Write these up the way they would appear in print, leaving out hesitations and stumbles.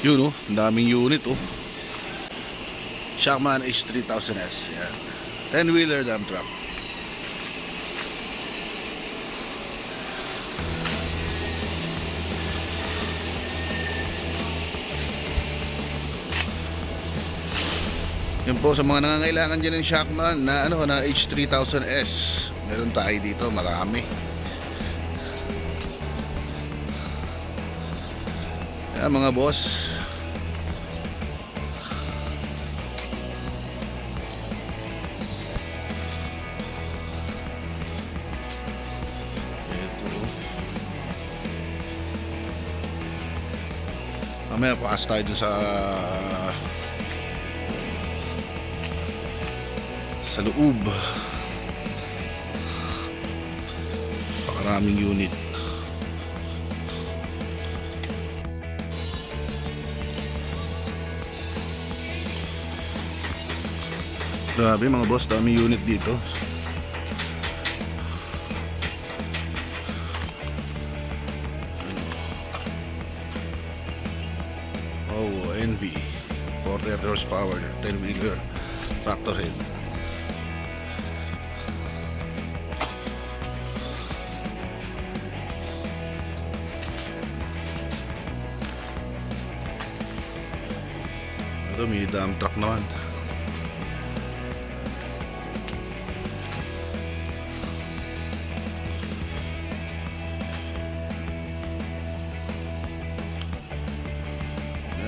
Yun oh, ang daming unit oh. Shackman H3000S. Yan. 10-wheeler dump truck. Yun po sa mga nangangailangan dyan ng Shackman na na H3000S. Meron tayo dito, marami. Yan mga boss. Mamaya pakas tayo dun sa loob. Pakaraming unit. Grabe mga boss, daming unit dito. Oh, NV 40 horsepower 10-wheeler tractor head. Ito may dump truck naman.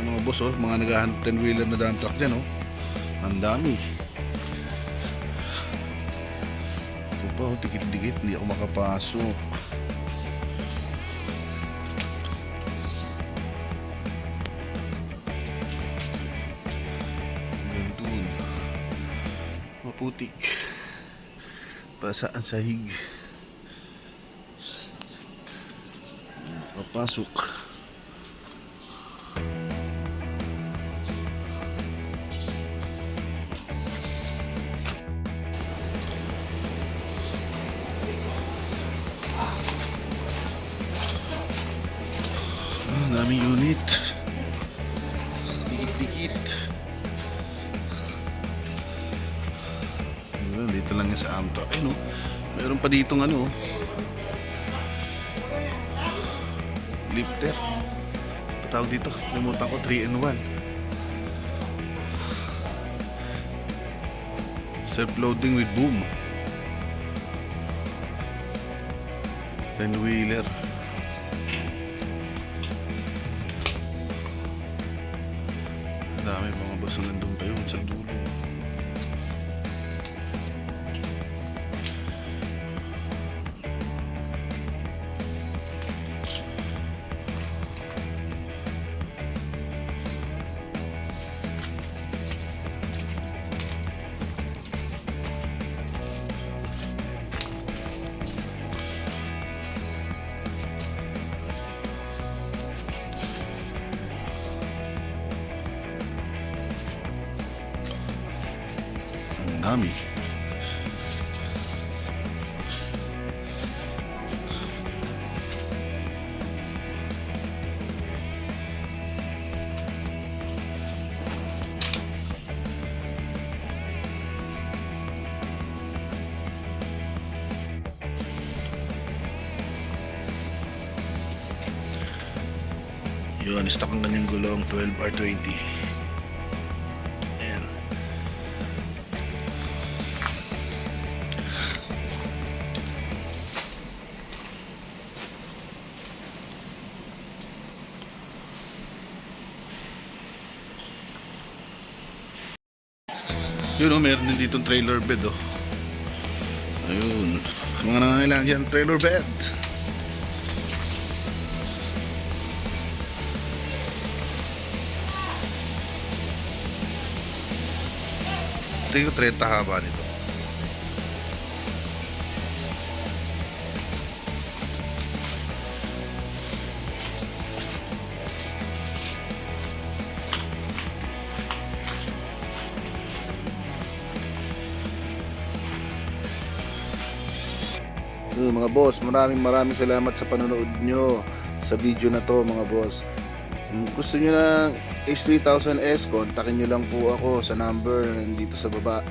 Mga boss oh, mga naghahanap 10-wheeler na dump truck dyan oh. Ang dami. Ito pa oh, dikit-dikit, hindi ako makapasok. Gandun. Maputik. Pasaan sahig. Makapasok. Daming unit. Dikit-dikit. Dito lang yan sa Amtrak. Ayun oh. Meron pa ditong lifter. Patawag dito. Limutan ko 3-in-1. Self-loading with boom. 10-wheeler. Dami mga boss na nandun pa yun sa dulo. Dami. Yun, stock ang kanyang gulong 12R20. Yun oh, meron din ditong trailer bed oh. Ayun, mga nangangailangan dyan trailer bed. Tingin ko 30 haba nito. Mga boss, maraming salamat sa panonood nyo sa video na to mga boss. Kung gusto nyo ng H3000S, kontakin nyo lang po ako sa number dito sa baba.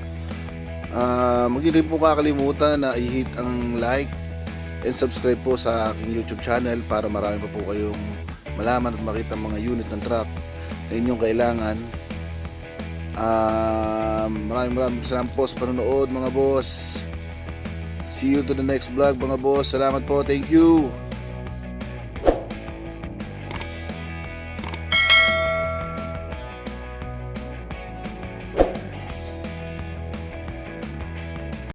Huwag nyo rin po kakalimutan na i-hit ang like and subscribe po sa aking YouTube channel para marami pa po kayong malaman at makita mga unit ng truck na inyong kailangan. Maraming salamat po sa panonood mga boss. See you to the next vlog mga boss. Salamat po. Thank you.